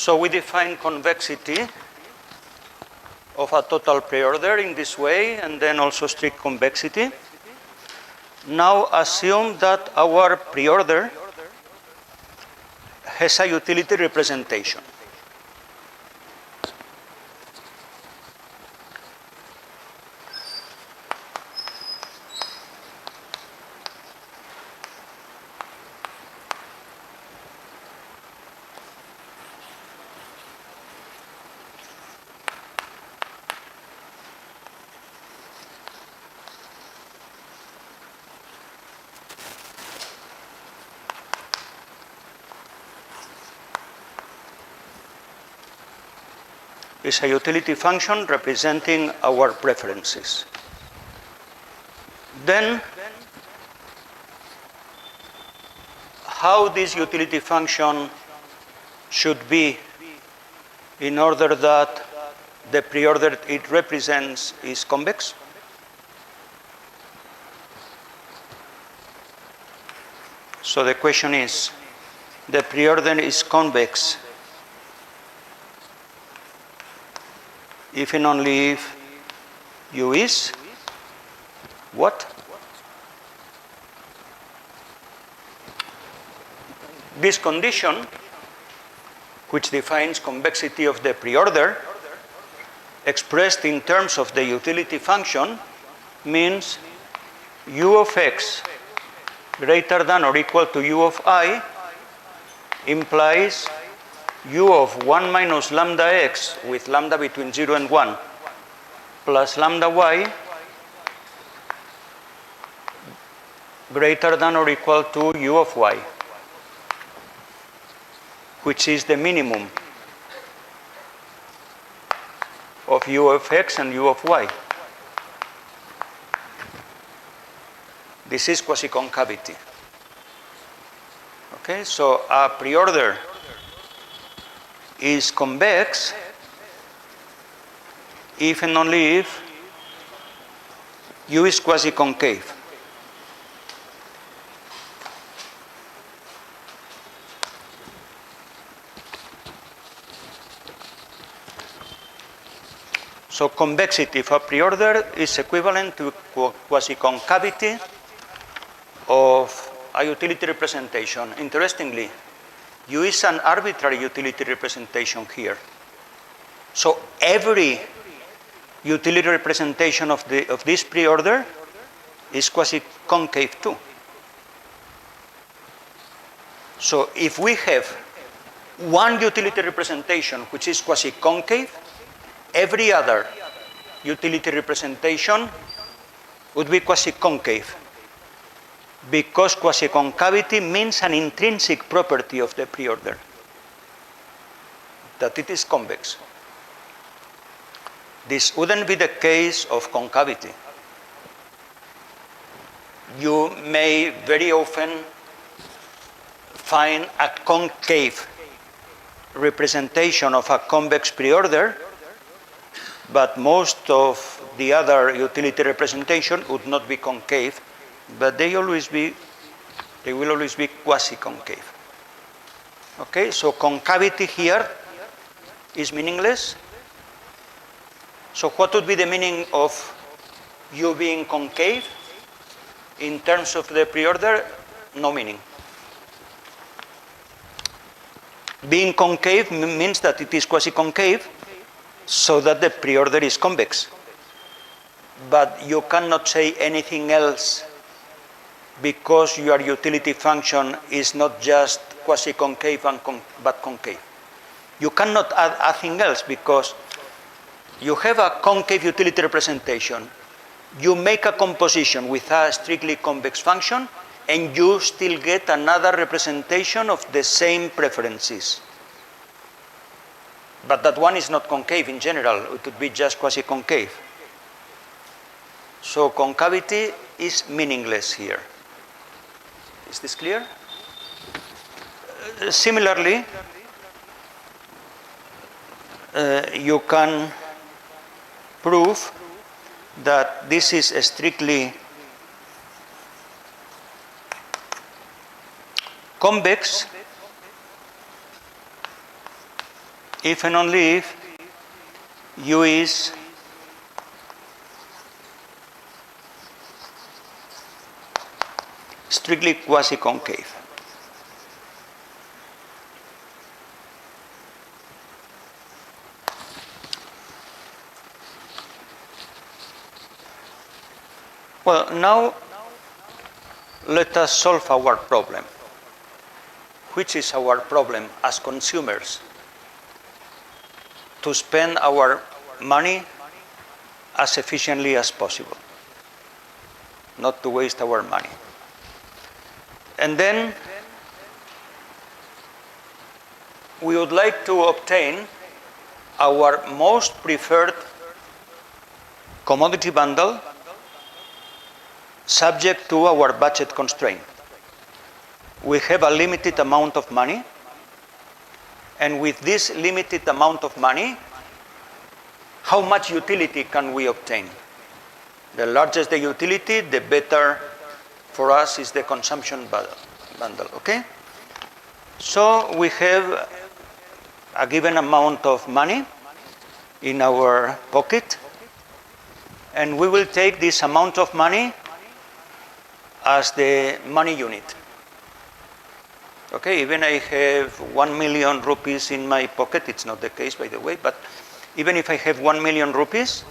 So we define convexity of a total preorder in this way, and then also strict convexity. Now assume that our preorder has a utility representation. Is a utility function representing our preferences. Then, how this utility function should be in order that the preorder it represents is convex? So the question is, the preorder is convex if and only if U is what? This condition, which defines convexity of the preorder, expressed in terms of the utility function, means U of x greater than or equal to U of I implies U of 1 minus lambda x with lambda between 0 and 1 plus lambda y greater than or equal to U of y, which is the minimum of U of x and U of y. This is quasi-concavity. Okay, so a preorder is convex if and only if U is quasi-concave. So convexity of a preorder is equivalent to quasi-concavity of a utility representation. Interestingly, U is an arbitrary utility representation here. So every utility representation of this preorder is quasi-concave too. So if we have one utility representation which is quasi-concave, every other utility representation would be quasi-concave, because quasi-concavity means an intrinsic property of the preorder, that it is convex. This wouldn't be the case of concavity. You may very often find a concave representation of a convex preorder, but most of the other utility representation would not be concave, but they will always be quasi-concave. Okay, so concavity here is meaningless. So what would be the meaning of U being concave? In terms of the preorder, no meaning. Being concave means that it is quasi-concave, so that the preorder is convex. But you cannot say anything else, because your utility function is not just quasi-concave but concave. You cannot add anything else, because you have a concave utility representation. You make a composition with a strictly convex function, and you still get another representation of the same preferences. But that one is not concave in general. It would be just quasi-concave. So concavity is meaningless here. Is this clear? Similarly, you can prove that this is strictly convex if and only if U is strictly quasi-concave. Well, now let us solve our problem. Which is our problem as consumers? To spend our money as efficiently as possible, not to waste our money. And then we would like to obtain our most preferred commodity bundle subject to our budget constraint. We have a limited amount of money, and with this limited amount of money, how much utility can we obtain? The larger the utility, the better for us is the consumption bundle, okay? So we have a given amount of money in our pocket, and we will take this amount of money as the money unit. Okay, even I have 1 million rupees in my pocket, it's not the case by the way, but even if I have 1 million rupees,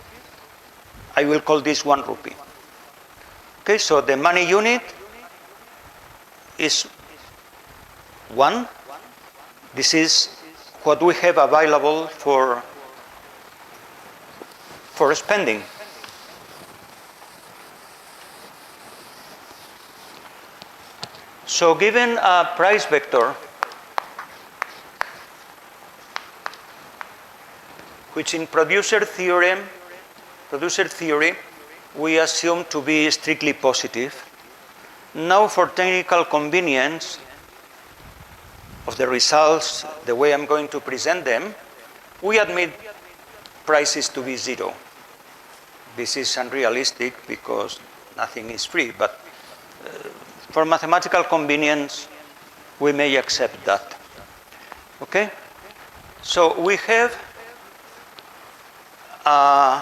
I will call this 1 rupee. Okay, so the money unit is 1. This is what we have available for spending. So given a price vector which in producer theory we assume to be strictly positive, now for technical convenience of the results, the way I'm going to present them, we admit prices to be 0. This is unrealistic because nothing is free, but for mathematical convenience, we may accept that. Okay? So we have a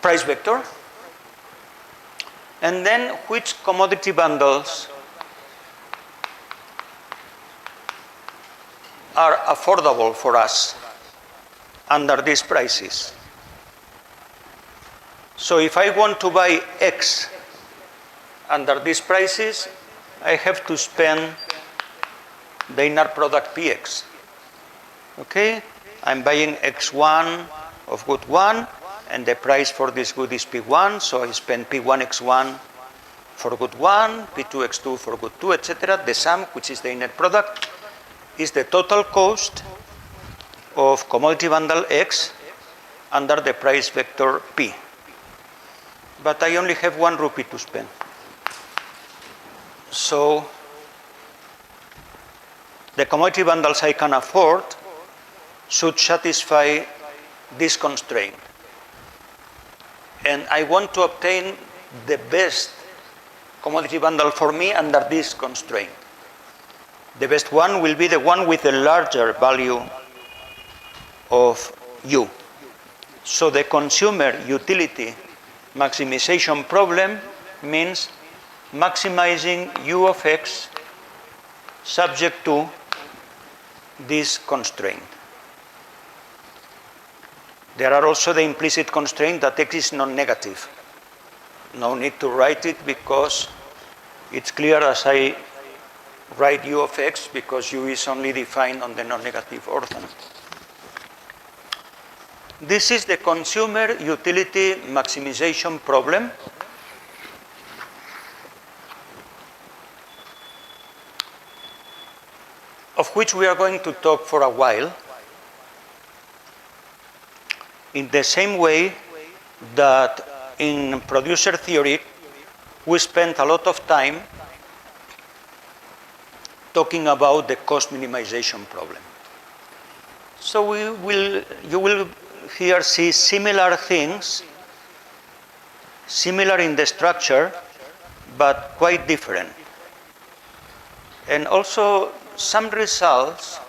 price vector, and then which commodity bundles are affordable for us under these prices. So if I want to buy X under these prices, I have to spend the inner product Px. Okay? I'm buying X1 of good 1, and the price for this good is P1, so I spend P1X1 for good 1, P2X2 for good 2, etc. The sum, which is the inner product, is the total cost of commodity bundle X under the price vector P. But I only have 1 rupee to spend. So the commodity bundles I can afford should satisfy this constraint. And I want to obtain the best commodity bundle for me under this constraint. The best one will be the one with the larger value of U. So the consumer utility maximization problem means maximizing U of X subject to this constraint. There are also the implicit constraint that X is non-negative. No need to write it because it's clear as I write U of X because U is only defined on the non-negative ortho. This is the consumer utility maximization problem. Of which we are going to talk for a while, in the same way that in producer theory we spent a lot of time talking about the cost minimization problem. So you will here see similar things, similar in the structure, but quite different. And also some results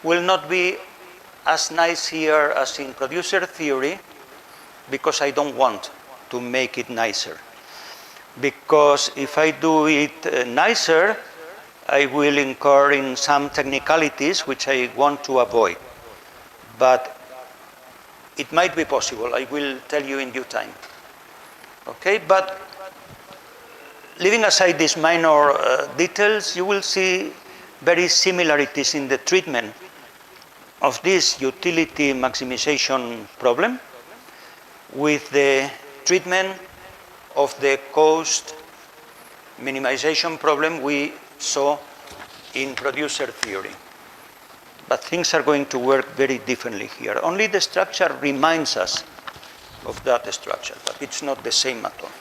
will not be as nice here as in producer theory, because I don't want to make it nicer. Because if I do it nicer, I will incur in some technicalities which I want to avoid. But it might be possible. I will tell you in due time. Okay, but leaving aside these minor details, you will see very similarities in the treatment of this utility maximization problem with the treatment of the cost minimization problem we saw in producer theory. But things are going to work very differently here. Only the structure reminds us of that structure, but it's not the same at all.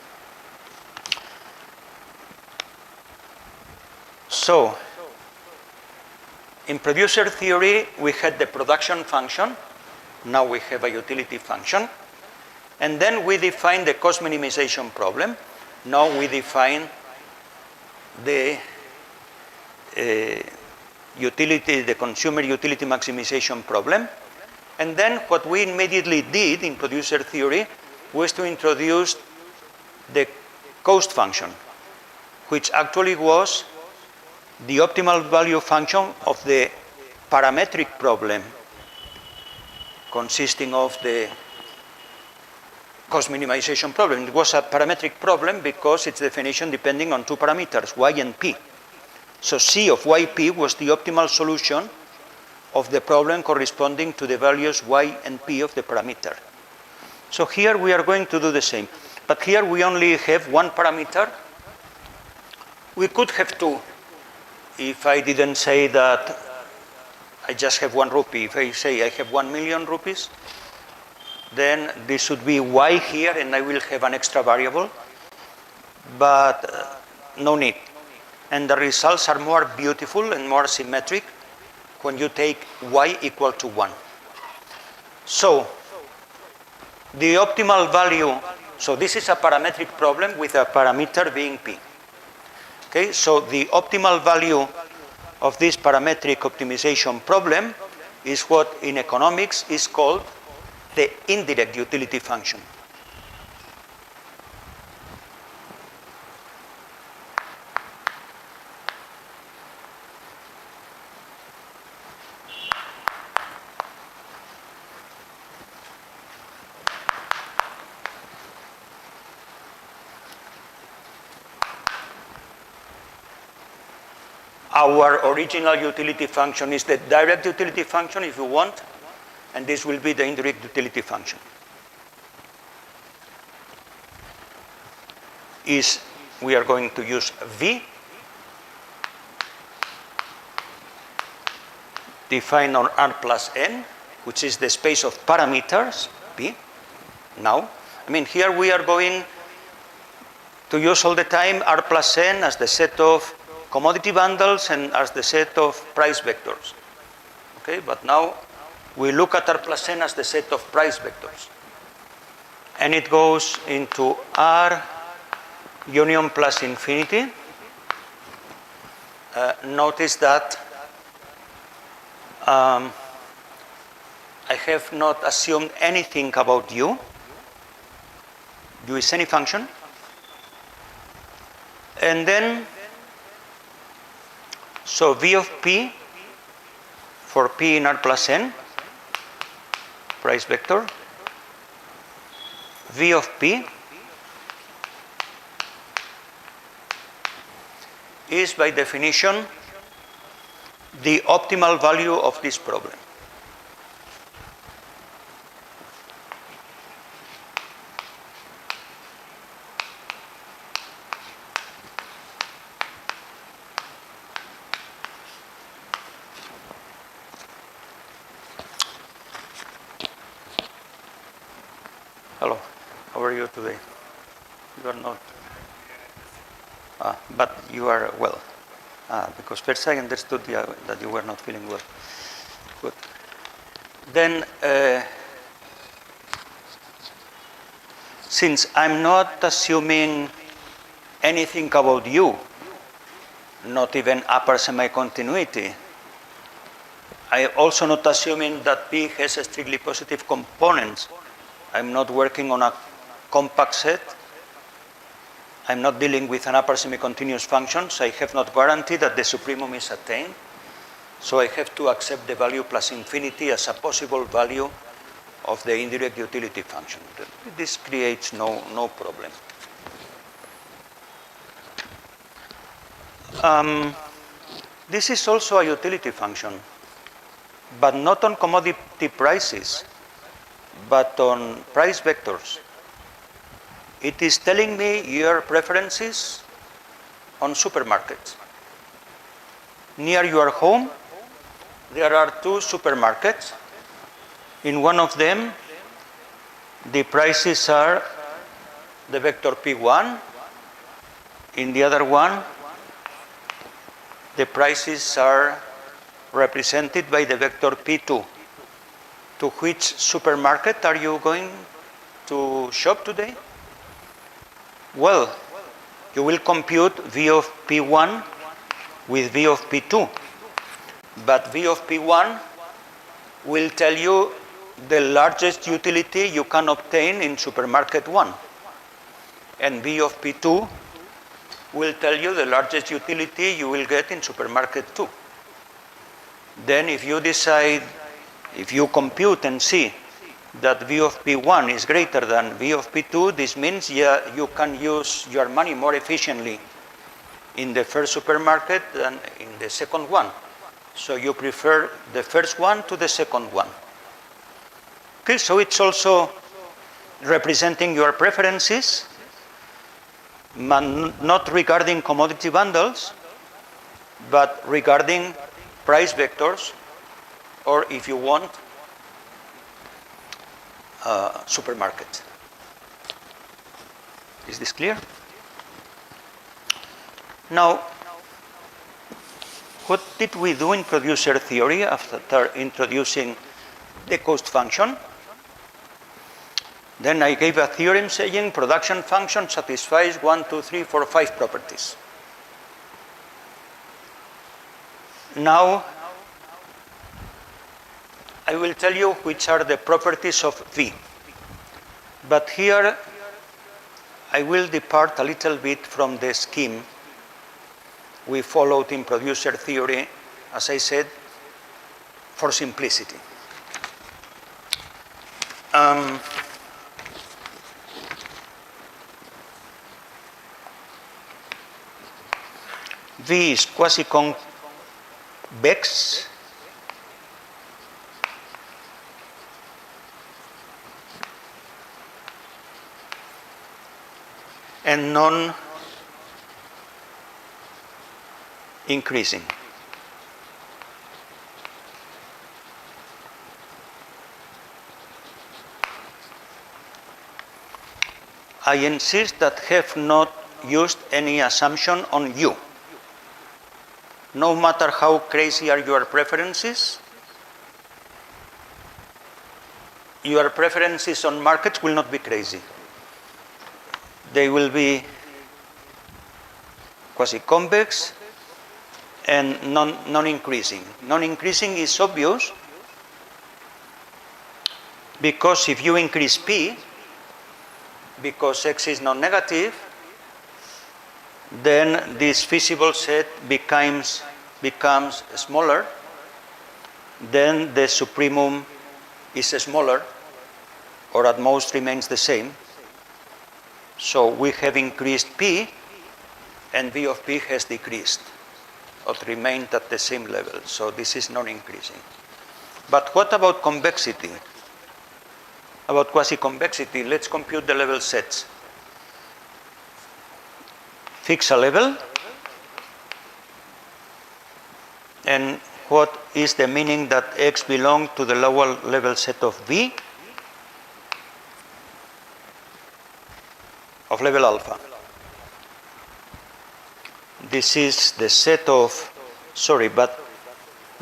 So, in producer theory, we had the production function. Now we have a utility function. And then we define the cost minimization problem. Now we define the the consumer utility maximization problem. And then what we immediately did in producer theory was to introduce the cost function, which actually was the optimal value function of the parametric problem consisting of the cost minimization problem. It was a parametric problem because its definition depending on two parameters, y and p. So C of yp was the optimal solution of the problem corresponding to the values y and p of the parameter. So here we are going to do the same. But here we only have one parameter. We could have two if I didn't say that I just have 1 rupee. If I say I have 1 million rupees, then this should be y here and I will have an extra variable. But no need. And the results are more beautiful and more symmetric when you take y equal to 1. So, the optimal value, so this is a parametric problem with a parameter being p. Okay, so the optimal value of this parametric optimization problem is what in economics is called the indirect utility function. Our original utility function is the direct utility function, if you want, and this will be the indirect utility function. We are going to use V, defined on R plus N, which is the space of parameters, P. Now, I mean, here we are going to use all the time R plus N as the set of commodity bundles and as the set of price vectors. Okay, but now we look at R plus N as the set of price vectors. And it goes into R union plus infinity. Notice that I have not assumed anything about U. U is any function. And then, so V of P for P in R plus N, price vector, V of P is by definition the optimal value of this problem. Hello, how are you today? You are not, but you are well. Because first I understood that you were not feeling well. Good. Then, since I'm not assuming anything about you, not even upper semi-continuity. I'm also not assuming that P has strictly positive components. I'm not working on a compact set. I'm not dealing with an upper semi-continuous function, so I have not guaranteed that the supremum is attained. So I have to accept the value plus infinity as a possible value of the indirect utility function. This creates no problem. This is also a utility function, but not on commodity prices, but on price vectors. It is telling me your preferences on supermarkets. Near your home, there are two supermarkets. In one of them, the prices are the vector P1. In the other one, the prices are represented by the vector P2. To which supermarket are you going to shop today? Well, you will compute V of P1 with V of P2. But V of P1 will tell you the largest utility you can obtain in supermarket 1. And V of P2 will tell you the largest utility you will get in supermarket 2. Then if you decide, if you compute and see that V of P1 is greater than V of P2, this means you can use your money more efficiently in the first supermarket than in the second one. So you prefer the first one to the second one. Okay, so it's also representing your preferences, not regarding commodity bundles, but regarding price vectors, or if you want, supermarkets. Is this clear? Now, what did we do in producer theory after introducing the cost function? Then I gave a theorem saying production function satisfies 1, 2, 3, 4, 5 properties. Now, I will tell you which are the properties of V. But here, I will depart a little bit from the scheme we followed in producer theory, as I said, for simplicity. V is quasi-convex and non-increasing. I insist that have not used any assumption on U. No matter how crazy are your preferences on markets will not be crazy. They will be quasi-convex and non-increasing. Non-increasing is obvious because if you increase P, because X is non-negative, then this feasible set becomes smaller, then the supremum is smaller, or at most remains the same. So we have increased P, and V of P has decreased, or remained at the same level. So this is non-increasing. But what about convexity? About quasi-convexity, let's compute the level sets. Fix a level, and what is the meaning that X belongs to the lower level set of V of level alpha. This is the set of, sorry, but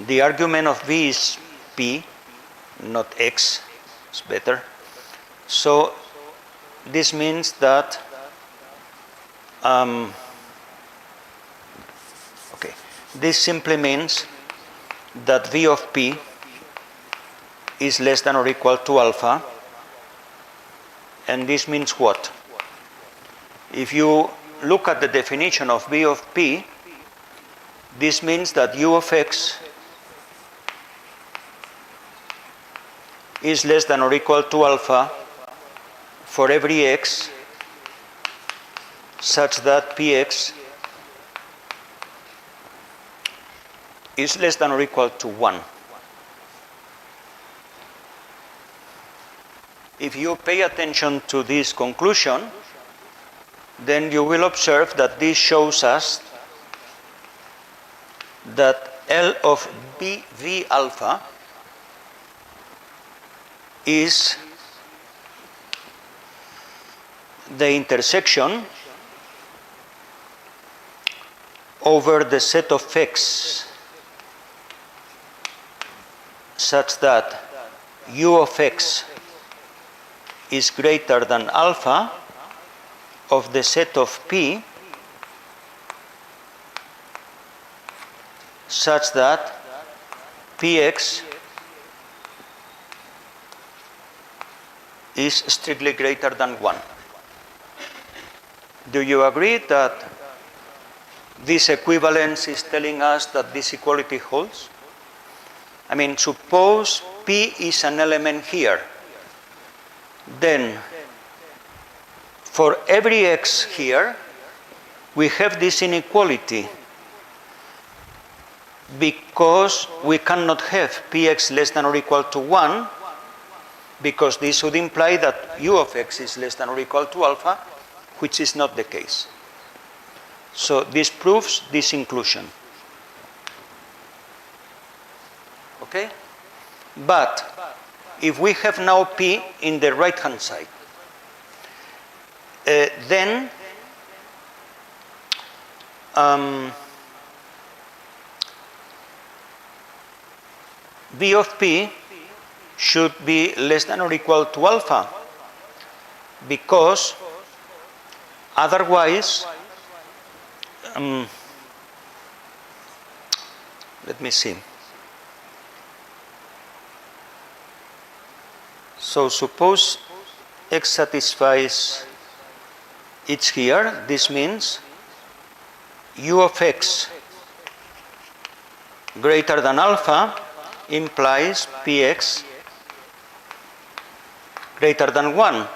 the argument of V is P, not X, it's better. So this means that this simply means that V of P is less than or equal to alpha. And this means what? If you look at the definition of V of P, this means that U of X is less than or equal to alpha for every x such that Px is less than or equal to 1. If you pay attention to this conclusion, then you will observe that this shows us that L of V alpha is the intersection over the set of X such that U of X is greater than alpha of the set of P such that Px is strictly greater than 1. Do you agree that this equivalence is telling us that this equality holds? I mean, suppose P is an element here. Then, for every x here, we have this inequality because we cannot have Px less than or equal to 1, because this would imply that U of X is less than or equal to alpha, which is not the case. So this proves this inclusion. Okay? But if we have now P in the right-hand side, then V of P should be less than or equal to alpha, because otherwise, let me see. So suppose X satisfies it's here, this means U of X greater than alpha implies Px greater than 1.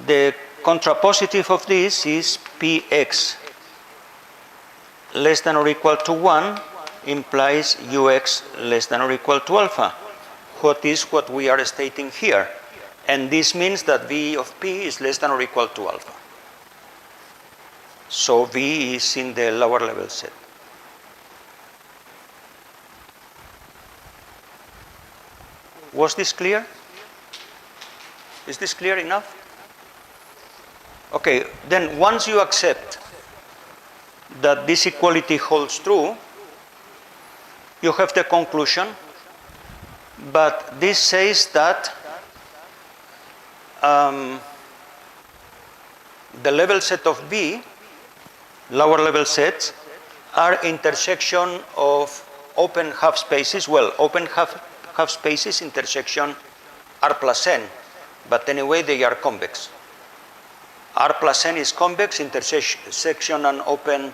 The contrapositive of this is Px less than or equal to 1 implies Ux less than or equal to alpha. What is what we are stating here? And this means that V of P is less than or equal to alpha. So V is in the lower level set. Was this clear? Is this clear enough? Okay, then once you accept that this equality holds true, you have the conclusion, but this says that the level set of B, lower level sets, are intersection of open half spaces, well, open half spaces intersection R plus N, but anyway they are convex. R plus N is convex, intersection and open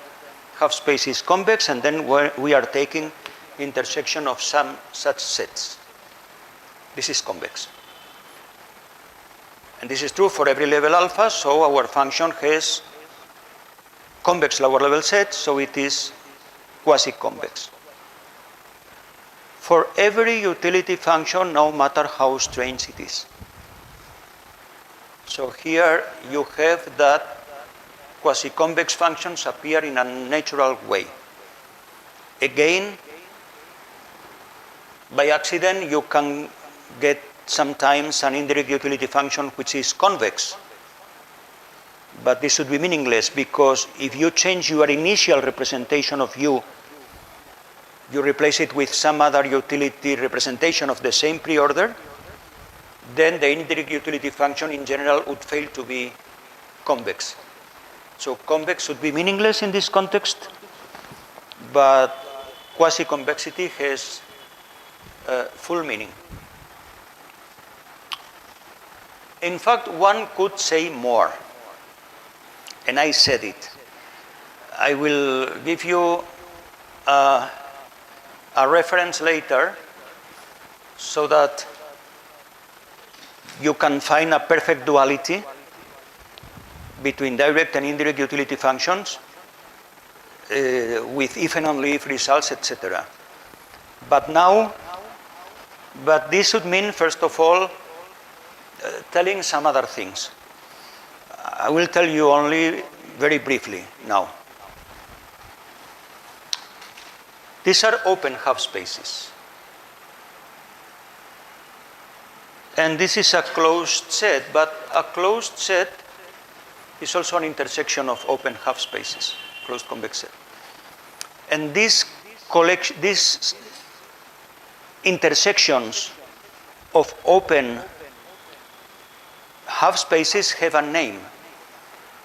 half space is convex, and then we are taking intersection of some such sets. This is convex. And this is true for every level alpha, so our function has convex lower level set, so it is quasi-convex. For every utility function, no matter how strange it is. So here you have that quasi-convex functions appear in a natural way. Again, by accident, you can get sometimes an indirect utility function which is convex. But this would be meaningless, because if you change your initial representation of U, you replace it with some other utility representation of the same preorder, then the indirect utility function in general would fail to be convex. So convex would be meaningless in this context, but quasi-convexity has full meaning. In fact, one could say more, and I said it. I will give you a reference later so that you can find a perfect duality between direct and indirect utility functions with if and only if results, etc. But this should mean, first of all, telling some other things. I will tell you only very briefly now. These are open half spaces. And this is a closed set, but a closed set is also an intersection of open half spaces, closed convex set. And these intersections of open half spaces have a name,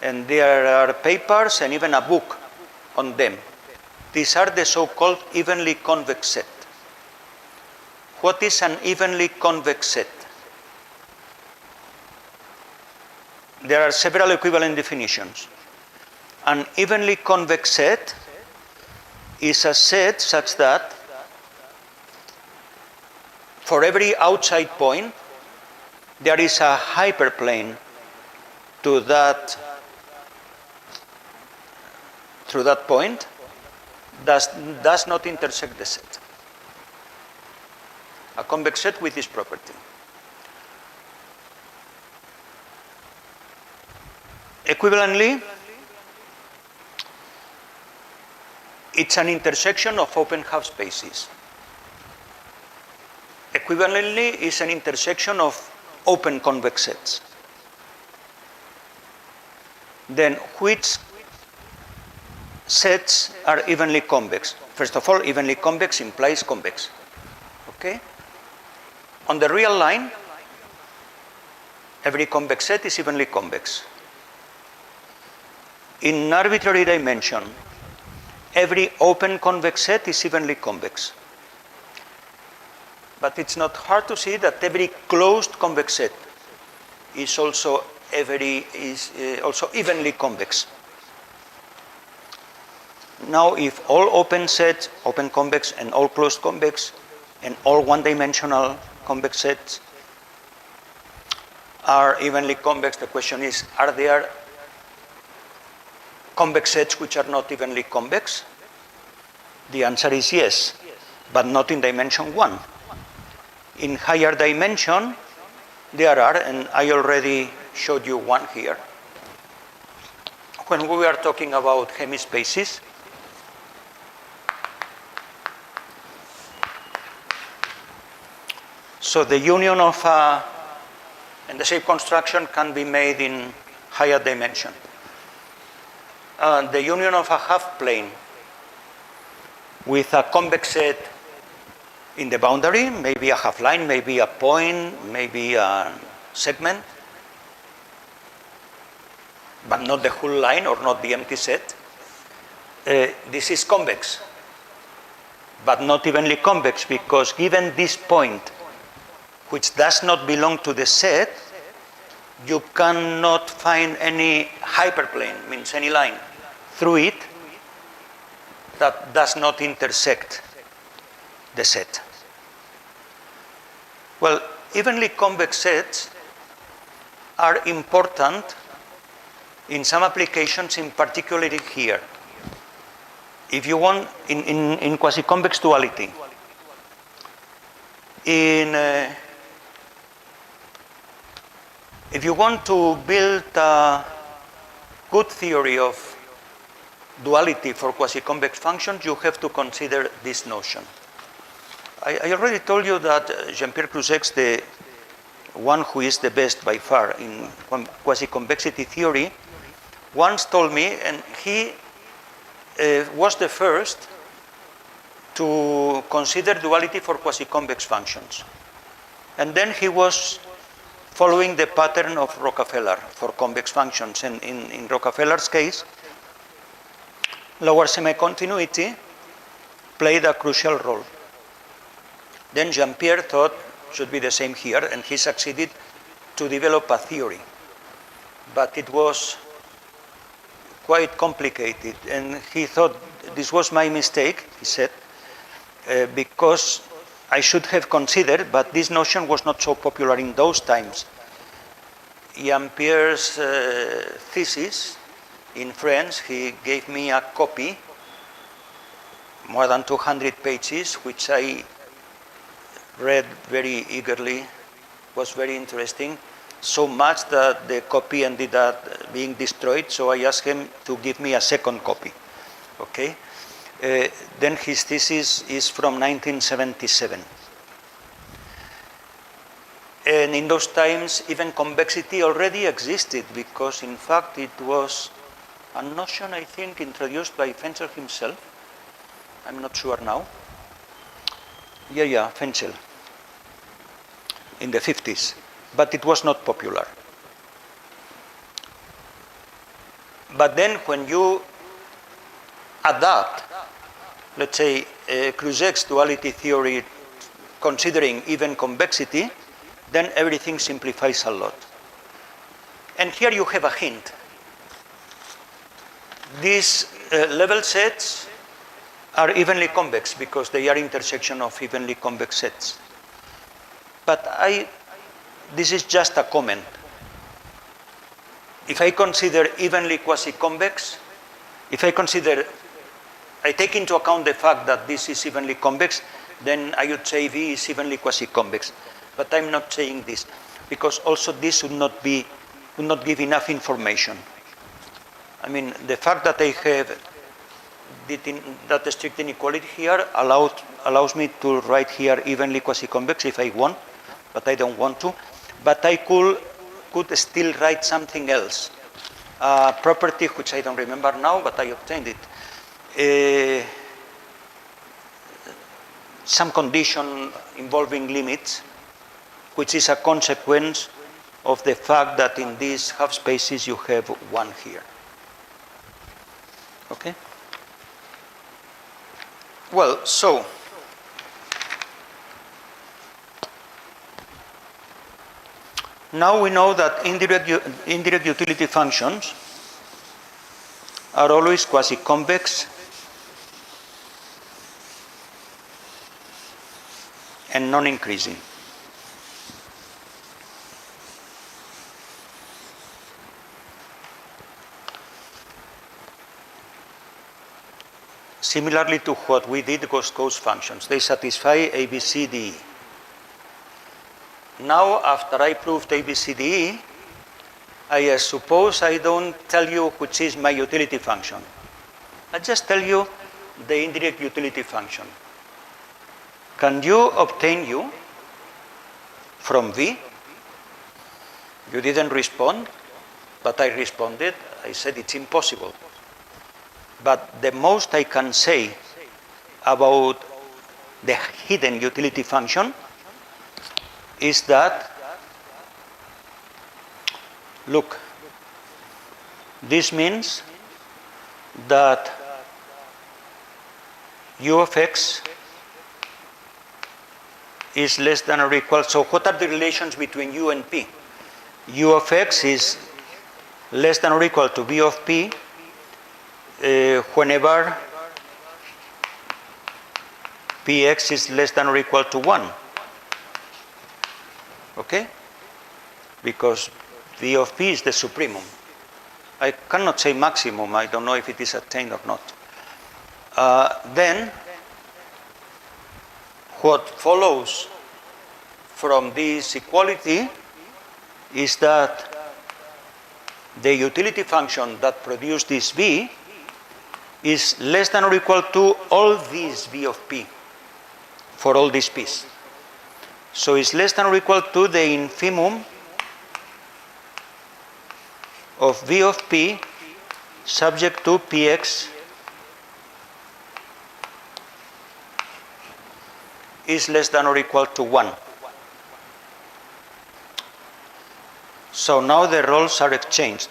and there are papers and even a book on them. These are the so-called evenly convex set. What is an evenly convex set? There are several equivalent definitions. An evenly convex set is a set such that for every outside point, there is a hyperplane to that through that point does not intersect the set. A convex set with this property. Equivalently, it's an intersection of open half spaces. Equivalently, is an intersection of open convex sets. Then which sets are evenly convex? First of all, evenly convex implies convex. Okay? On the real line, every convex set is evenly convex. In arbitrary dimension, every open convex set is evenly convex. But it's not hard to see that every closed convex set is also evenly convex. Now, if all open sets, open convex and all closed convex, and all one-dimensional convex sets are evenly convex, the question is, are there convex sets which are not evenly convex? The answer is yes, but not in dimension 1. In higher dimension, there are, and I already showed you one here. When we are talking about hemispaces, so the union of and the shape construction can be made in higher dimension. The union of a half plane with a convex set in the boundary, maybe a half line, maybe a point, maybe a segment, but not the whole line or not the empty set. This is convex, but not evenly convex, because given this point, which does not belong to the set, you cannot find any hyperplane, means any line, through it that does not intersect the set. Well, evenly convex sets are important in some applications, in particular here. If you want, in quasi-convex duality, if you want to build a good theory of duality for quasi-convex functions, you have to consider this notion. I already told you that Jean-Pierre Crouzet, the one who is the best by far in quasi-convexity theory, once told me, and he was the first to consider duality for quasi-convex functions. And then he was following the pattern of Rockefeller for convex functions. And in Rockefeller's case, lower semi-continuity played a crucial role. Then Jean-Pierre thought should be the same here, and he succeeded to develop a theory. But it was quite complicated, and he thought this was my mistake, he said, because I should have considered, but this notion was not so popular in those times. Jean-Pierre's thesis in France, he gave me a copy, more than 200 pages, which I read very eagerly, was very interesting, so much that the copy ended up being destroyed, so I asked him to give me a second copy. Okay? Then his thesis is from 1977. And in those times, even convexity already existed, because in fact it was a notion, I think, introduced by Fenchel himself. I'm not sure now. Yeah, Fenchel, in the 50s, but it was not popular. But then when you adapt, let's say, Kruzek's duality theory, considering even convexity, then everything simplifies a lot. And here you have a hint. These level sets are evenly convex because they are intersection of evenly convex sets. But this is just a comment. If I consider evenly quasi-convex, I take into account the fact that this is evenly convex, then I would say V is evenly quasi-convex. But I'm not saying this, because also this would not give enough information. I mean, the fact that I have that strict inequality here allows me to write here evenly quasi-convex if I want, but I don't want to. But I could still write something else, a property which I don't remember now, but I obtained it. Some condition involving limits, which is a consequence of the fact that in these half spaces you have one here. Okay? Well, so now we know that indirect utility functions are always quasi-convex and non-increasing. Similarly to what we did with ghost functions, they satisfy A, B, C, D, E. Now, after I proved A, B, C, D, E, I suppose I don't tell you which is my utility function. I just tell you the indirect utility function. Can you obtain U from V? You didn't respond, but I responded. I said it's impossible. But the most I can say about the hidden utility function is that, look, this means that U of x is less than or equal. So what are the relations between U and P? U of x is less than or equal to V of P whenever Px is less than or equal to 1. Okay? Because V of P is the supremum. I cannot say maximum. I don't know if it is attained or not. Then, what follows from this equality is that the utility function that produced this V is less than or equal to all these V of P for all these P's. So it's less than or equal to the infimum of V of P subject to Px is less than or equal to 1. So now the roles are exchanged.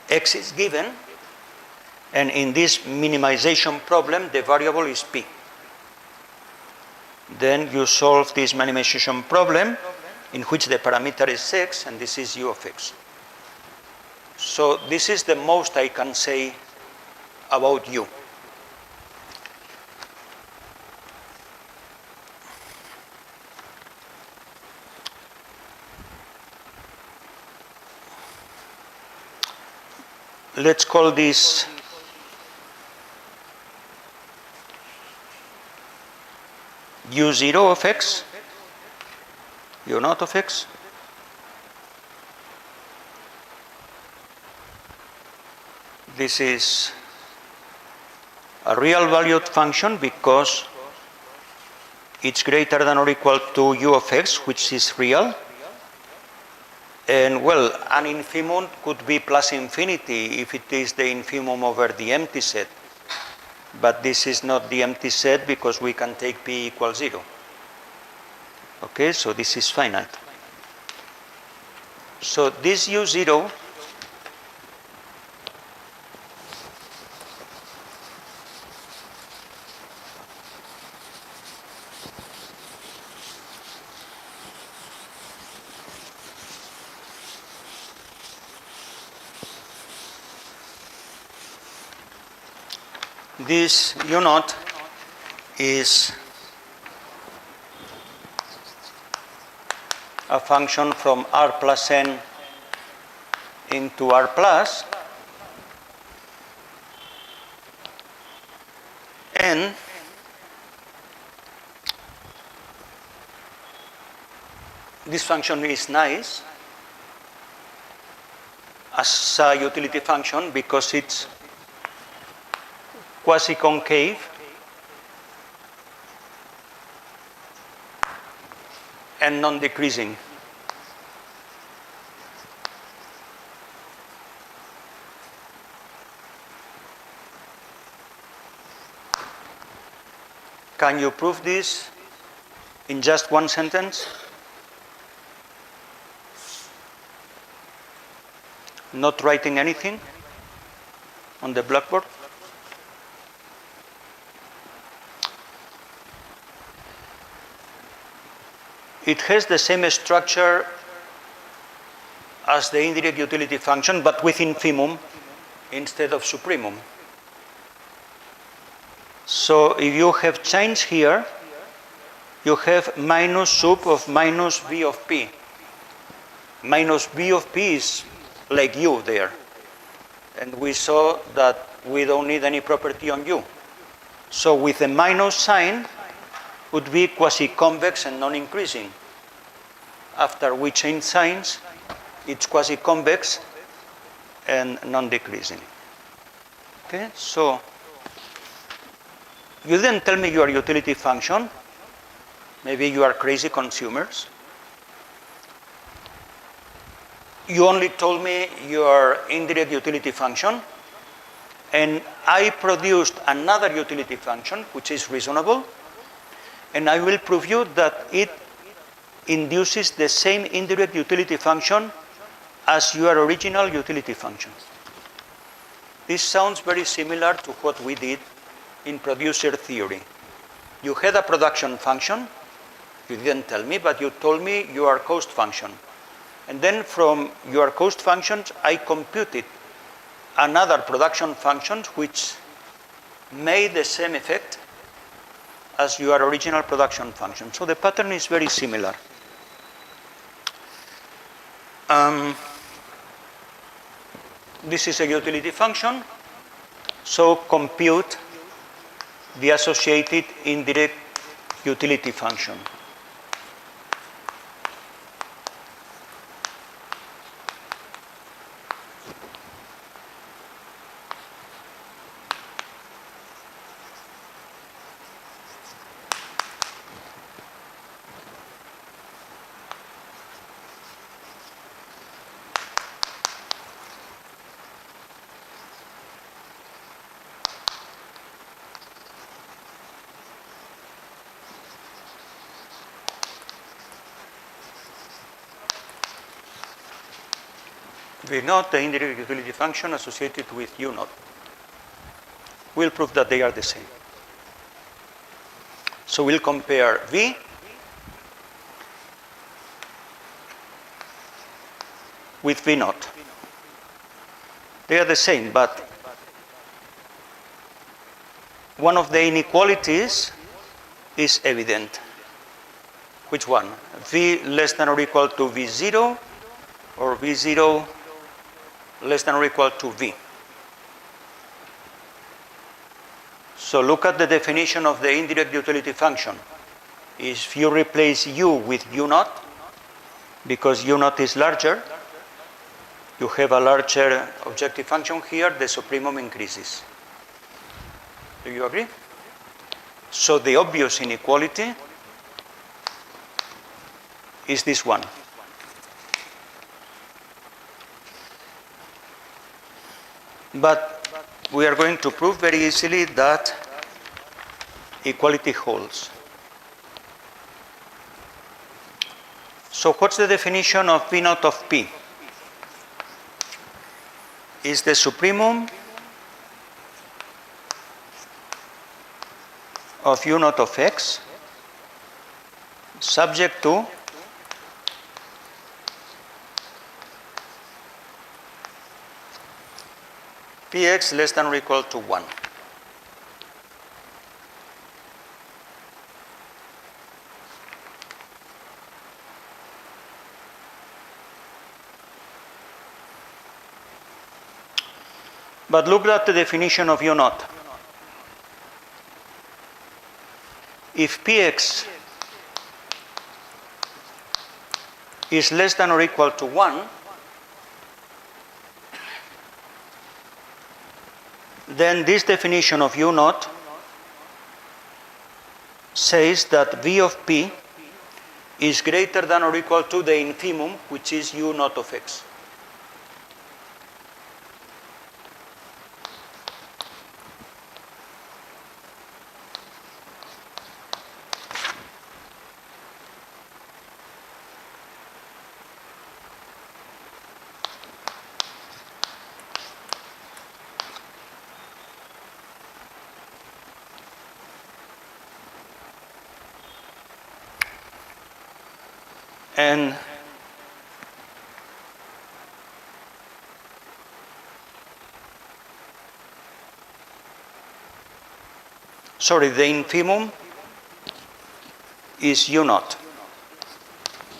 X is given, and in this minimization problem, the variable is P. Then you solve this minimization problem in which the parameter is x, and this is u of x. So this is the most I can say about u. Let's call this u0 of x, u0 of x. This is a real valued function because it's greater than or equal to u of x, which is real. And well, an infimum could be plus infinity if it is the infimum over the empty set. But this is not the empty set because we can take p equals 0. Okay, so this is finite. So this u0 this u0 is a function from r plus n into r plus, and this function is nice as a utility function because it's quasi-concave and non-decreasing. Can you prove this in just one sentence? Not writing anything on the blackboard? It has the same structure as the indirect utility function, but with infimum instead of supremum. So if you have change here, you have minus sub of minus v of p. Minus v of p is like u there. And we saw that we don't need any property on u. So with a minus sign, would be quasi-convex and non-increasing. After we change signs, it's quasi-convex and non-decreasing. Okay, so you didn't tell me your utility function. Maybe you are crazy consumers. You only told me your indirect utility function, and I produced another utility function, which is reasonable. And I will prove you that it induces the same indirect utility function as your original utility function. This sounds very similar to what we did in producer theory. You had a production function. You didn't tell me, but you told me your cost function. And then from your cost functions, I computed another production function which made the same effect as your original production function. So the pattern is very similar. This is a utility function. So compute the associated indirect utility function. V naught, the indirect utility function associated with u naught. We'll prove that they are the same. So we'll compare V with V naught. They are the same, but one of the inequalities is evident. Which one? V less than or equal to V0, or V0 less than or equal to V. So look at the definition of the indirect utility function. If you replace U with U naught, because U naught is larger, you have a larger objective function here, the supremum increases. Do you agree? So the obvious inequality is this one. But we are going to prove very easily that equality holds. So what's the definition of V naught of P? Is the supremum of U naught of X subject to Px less than or equal to 1. But look at the definition of U naught. If Px is less than or equal to 1, then this definition of U naught says that V of P is greater than or equal to the infimum, which is U naught of X. And sorry, the infimum is U naught,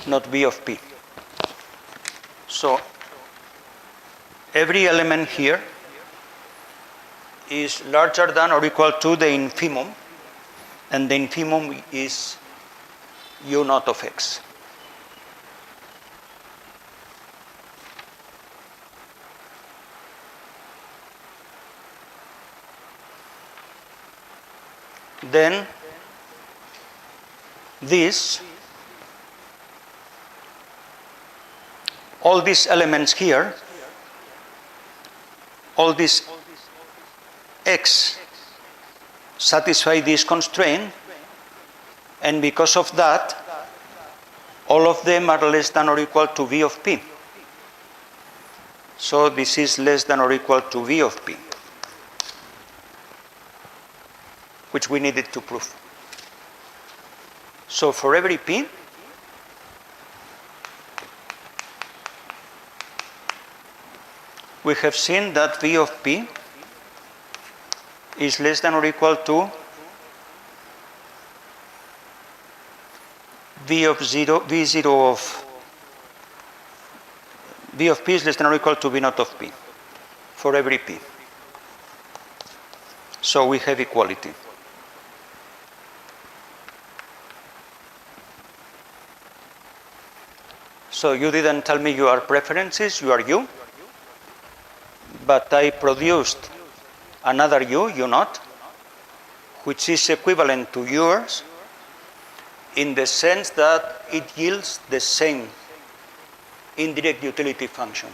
not V of P. So every element here is larger than or equal to the infimum, and the infimum is U naught of X. Then this, all these elements here, all these X satisfy this constraint, and because of that, all of them are less than or equal to V of P. So this is less than or equal to V of P, which we needed to prove. So for every P, we have seen that V of P is less than or equal to V of P is less than or equal to V naught of P for every P. So we have equality. So you didn't tell me your preferences, you are U, but I produced another U, U naught, which is equivalent to yours in the sense that it yields the same indirect utility function.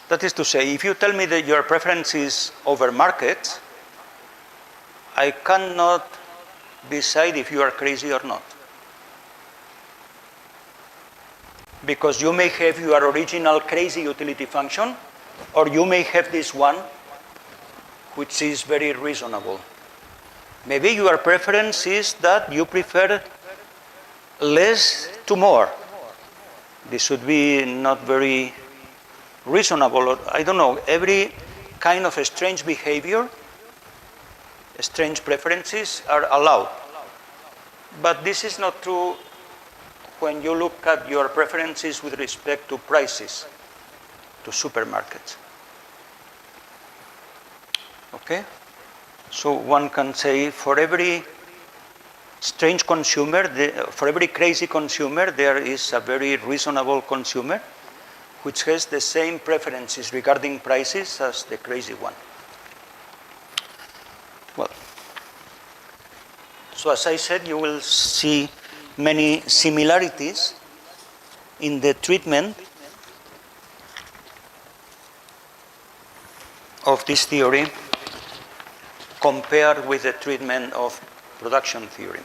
That is to say, if you tell me that your preference is over markets, I cannot decide if you are crazy or not. Because you may have your original crazy utility function, or you may have this one, which is very reasonable. Maybe your preference is that you prefer less to more. This should be not very reasonable, or I don't know, every kind of strange behavior, strange preferences are allowed. But this is not true when you look at your preferences with respect to prices, to supermarkets. Okay? So one can say for every strange consumer, for every crazy consumer, there is a very reasonable consumer which has the same preferences regarding prices as the crazy one. Well, so as I said, you will see many similarities in the treatment of this theory compared with the treatment of production theory.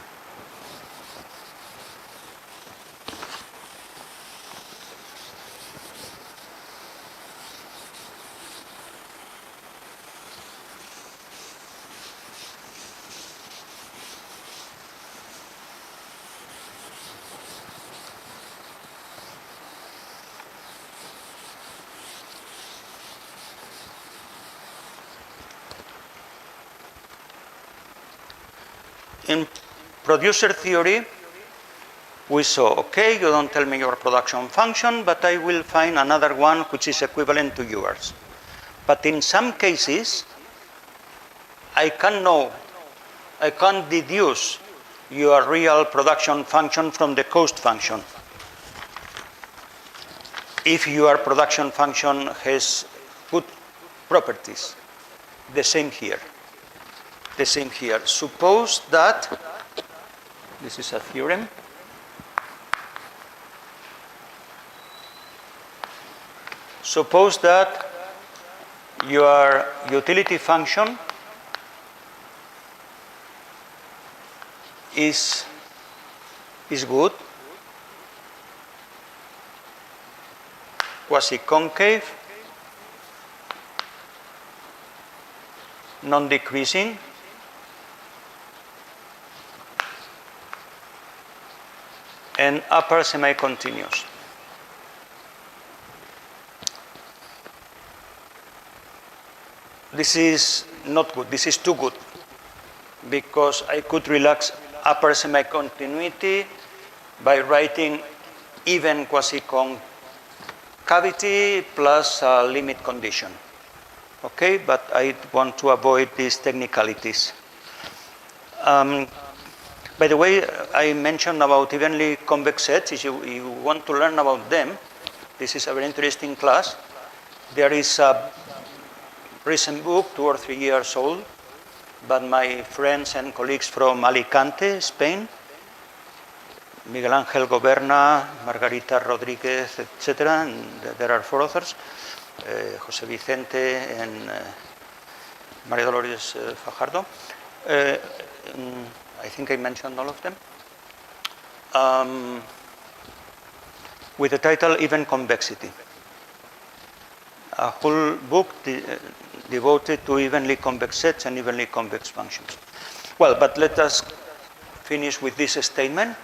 In producer theory, we saw, okay, you don't tell me your production function, but I will find another one which is equivalent to yours. But in some cases, I can't deduce your real production function from the cost function. If your production function has good properties, the same here. The same here. Suppose that, this is a theorem, suppose that your utility function is good, quasi-concave, non-decreasing, and upper semi-continuous. This is not good, this is too good, because I could relax upper semi-continuity by writing even quasi-concavity plus a limit condition. Okay, but I want to avoid these technicalities. By the way, I mentioned about evenly convex sets. If you want to learn about them, this is a very interesting class. There is a recent book, 2 or 3 years old, but my friends and colleagues from Alicante, Spain, Miguel Ángel Goberna, Margarita Rodríguez, etc., and there are 4 authors, José Vicente and María Dolores Fajardo. I think I mentioned all of them. With the title Even Convexity. A whole book devoted to evenly convex sets and evenly convex functions. Well, but let us finish with this statement.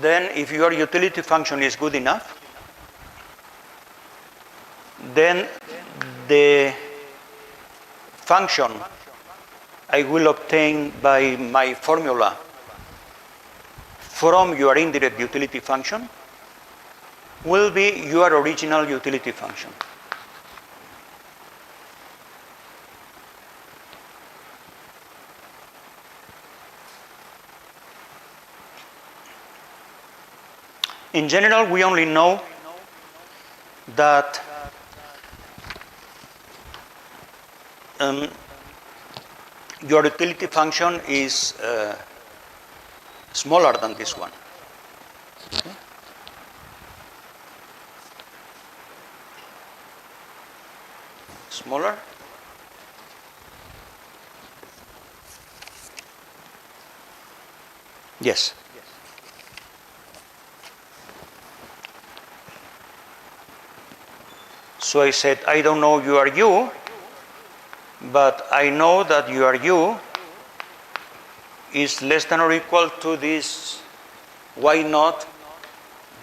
Then, if your utility function is good enough, then the function I will obtain by my formula from your indirect utility function will be your original utility function. In general, we only know that your utility function is smaller than this one. Okay. Smaller. Yes. So I said, I don't know you are you, but I know that your u is less than or equal to this y naught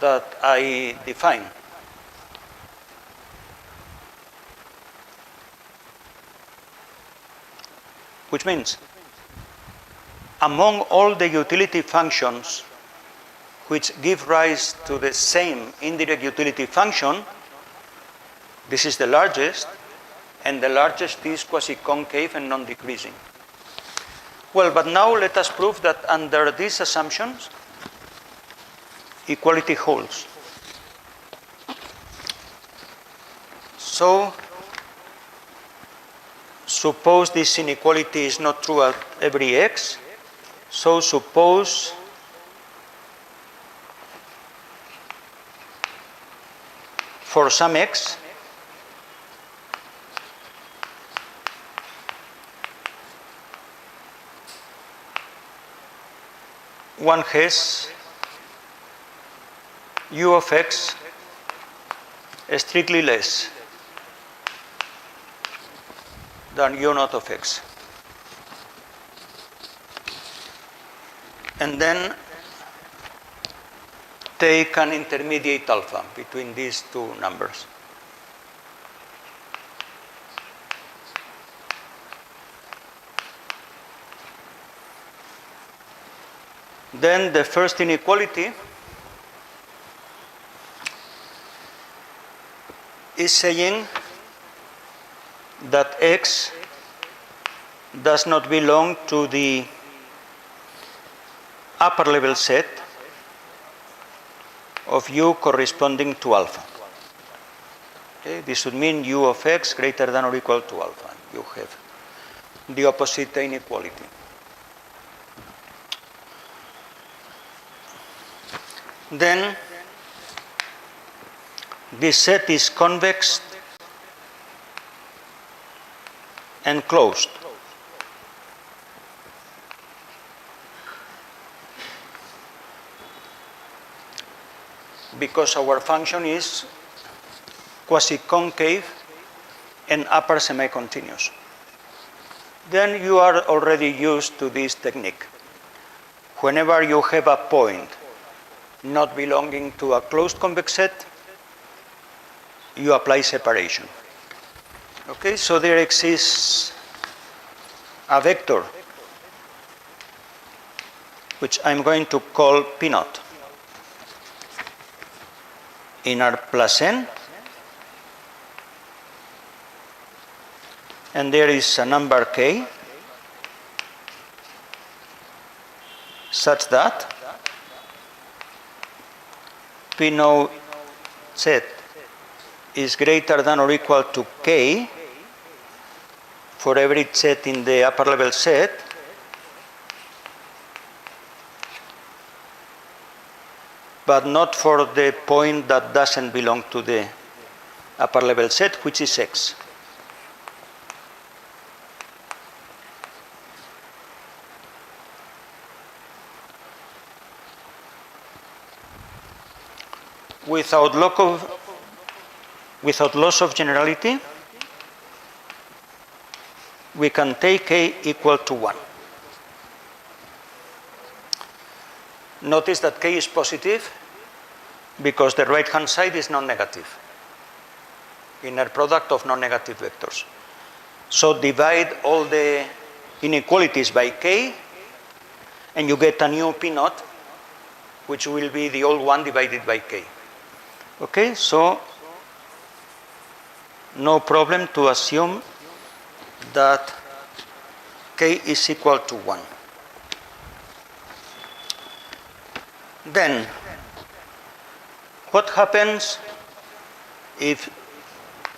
that I define. Which means, among all the utility functions which give rise to the same indirect utility function, this is the largest, and the largest is quasi-concave and non-decreasing. Well, but now let us prove that under these assumptions, equality holds. So, suppose this inequality is not true at every x. So suppose for some x, one has u of x strictly less than u naught of x. And then take an intermediate alpha between these two numbers. Then the first inequality is saying that x does not belong to the upper level set of u corresponding to alpha. Okay, this should mean u of x greater than or equal to alpha. You have the opposite inequality. Then this set is convex and closed. Because our function is quasi-concave and upper semi-continuous. Then you are already used to this technique. Whenever you have a point not belonging to a closed convex set, you apply separation. Okay, so there exists a vector which I'm going to call P naught in R plus n, and there is a number k such that P naught z is greater than or equal to k for every set in the upper level set, but not for the point that doesn't belong to the upper level set, which is x. Without loss of generality, we can take k equal to 1. Notice that k is positive because the right-hand side is non-negative, inner product of non-negative vectors. So divide all the inequalities by k, and you get a new P naught, which will be the old one divided by k. Okay, so no problem to assume that k is equal to 1. Then, what happens if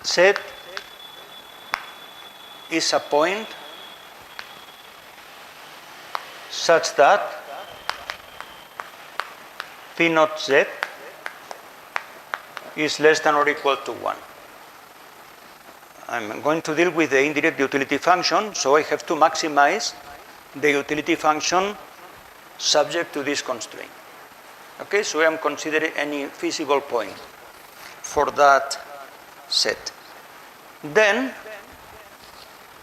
Z is a point such that P naught Z is less than or equal to 1? I'm going to deal with the indirect utility function, so I have to maximize the utility function subject to this constraint. Okay, so I am considering any feasible point for that set. Then,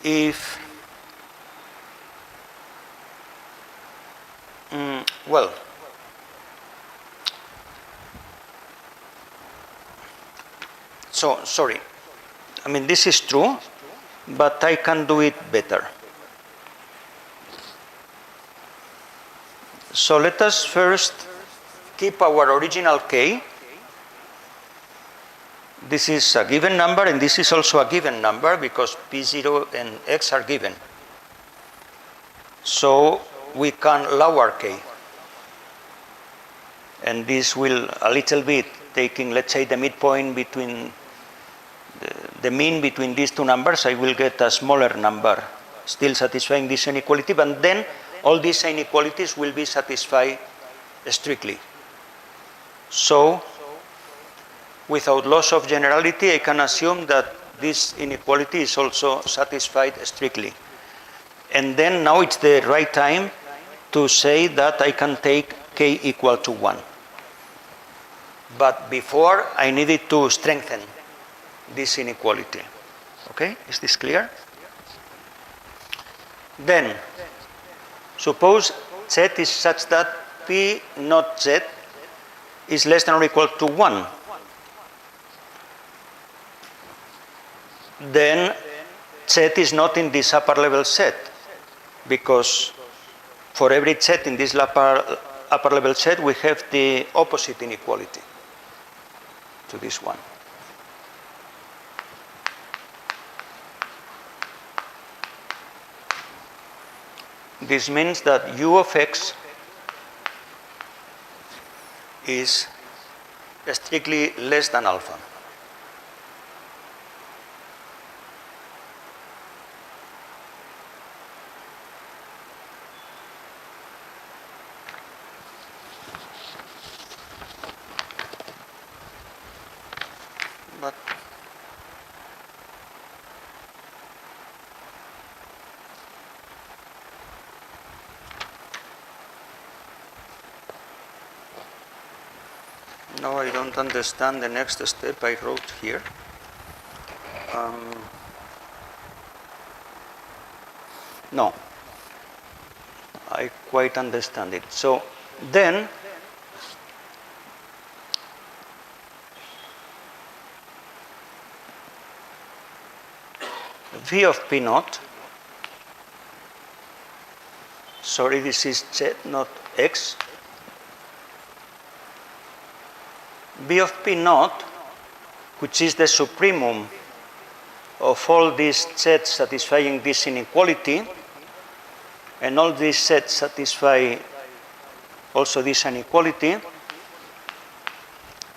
if, well, so, sorry, I mean, this is true, but I can do it better. So let us first keep our original k. This is a given number, and this is also a given number because p0 and x are given. So we can lower k. And this will a little bit, taking, let's say, the midpoint between the mean between these two numbers, I will get a smaller number, still satisfying this inequality, but then all these inequalities will be satisfied strictly. So, without loss of generality, I can assume that this inequality is also satisfied strictly. And then now it's the right time to say that I can take k equal to 1. But before, I needed to strengthen this inequality. Okay, is this clear? Then, suppose z is such that p not z is less than or equal to 1. Then z is not in this upper level set, because for every z in this upper level set we have the opposite inequality to this one. This means that u of x is strictly less than alpha. But no, I don't understand the next step I wrote here. No, I quite understand it. So then, v of p naught, sorry, this is z not x, v of p naught, which is the supremum of all these sets satisfying this inequality, and all these sets satisfy also this inequality,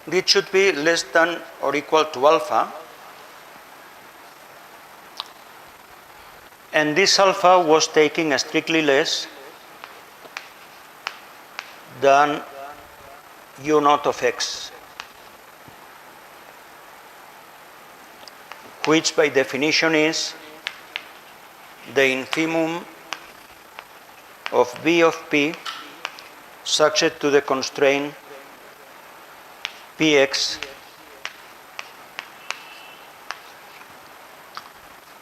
this should be less than or equal to alpha. And this alpha was taking strictly less than u naught of x, which by definition is the infimum of v of p subject to the constraint px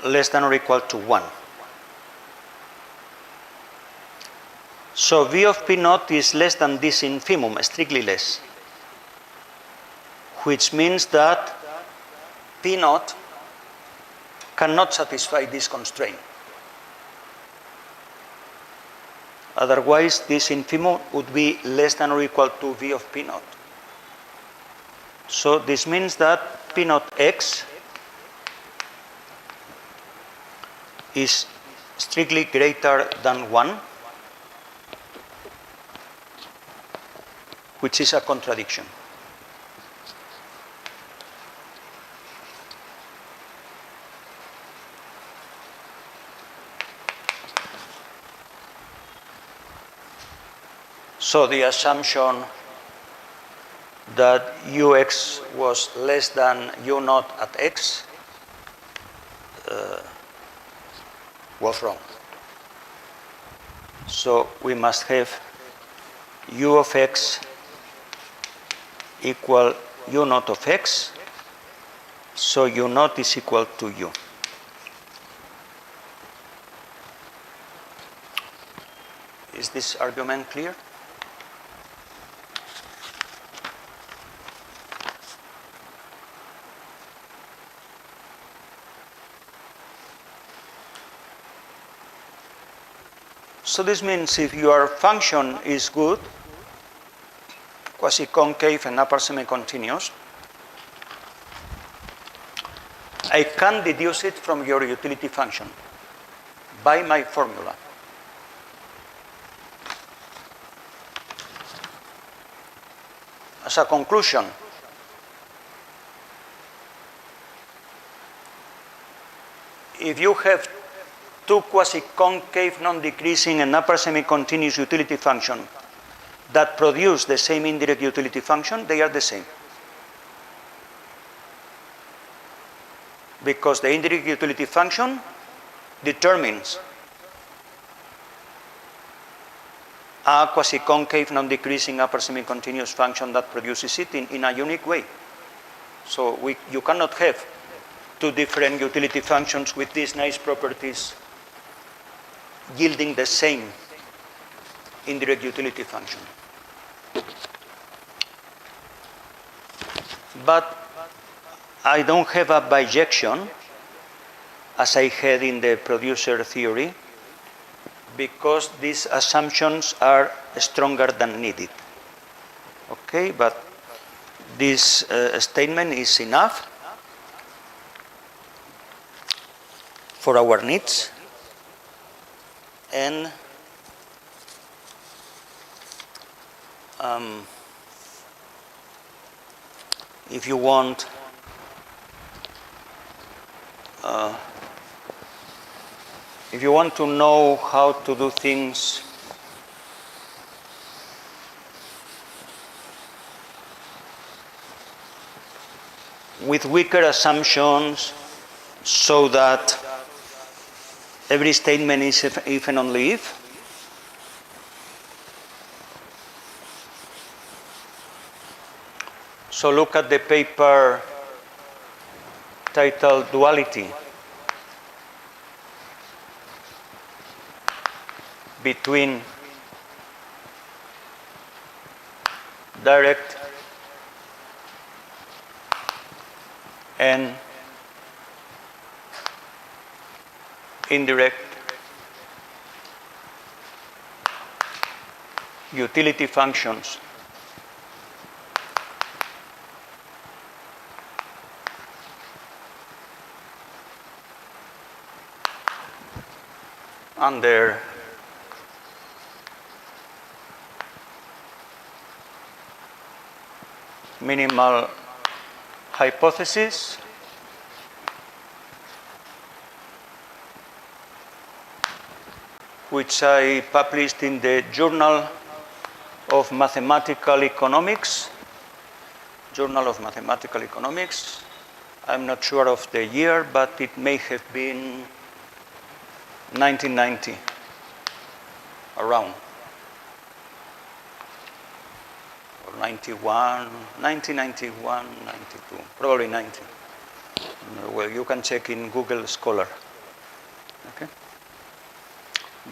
less than or equal to 1. So v of p naught is less than this infimum, strictly less, which means that p naught cannot satisfy this constraint. Otherwise, this infimum would be less than or equal to v of p naught. So this means that p naught x is strictly greater than 1, which is a contradiction. So the assumption that ux was less than u naught at x was wrong. So we must have u of x equal u naught of x, so u naught is equal to u. Is this argument clear? So this means if your function is good, quasi-concave and upper semi-continuous, I can deduce it from your utility function by my formula. As a conclusion, if you have two quasi-concave, non-decreasing, and upper semi-continuous utility function that produce the same indirect utility function, they are the same. Because the indirect utility function determines a quasi-concave, non-decreasing, upper semi-continuous function that produces it in a unique way. So you cannot have two different utility functions with these nice properties yielding the same indirect utility function. But I don't have a bijection as I had in the producer theory because these assumptions are stronger than needed. Okay, but this statement is enough for our needs. And if you want to know how to do things with weaker assumptions so that every statement is if and only if, so look at the paper titled Duality between direct and indirect utility functions. Under minimal hypothesis, which I published in the Journal of Mathematical Economics. Journal of Mathematical Economics. I'm not sure of the year, but it may have been 1990, around. Or 91, 1991, 92, probably 90. Well, you can check in Google Scholar. Okay?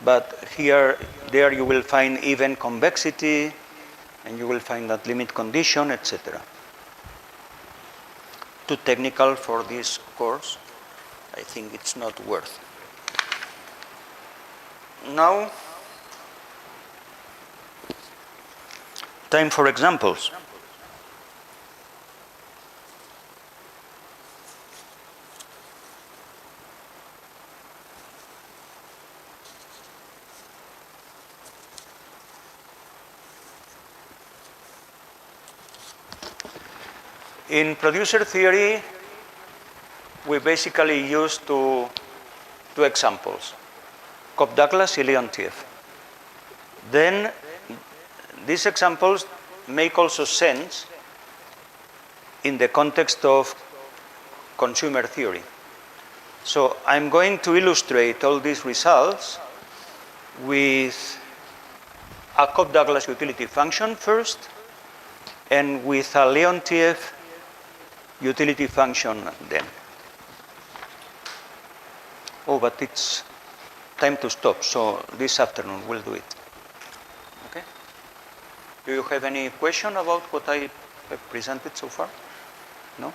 But there you will find even convexity, and you will find that limit condition, etc. Too technical for this course. I think it's not worth. Now, time for examples. In producer theory, we basically use two examples, Cobb-Douglas and Leontief. Then these examples make also sense in the context of consumer theory. So I'm going to illustrate all these results with a Cobb-Douglas utility function first, and with a Leontief utility function then. Oh, but it's time to stop, so this afternoon we'll do it. Do you have any question about what I have presented so far? No?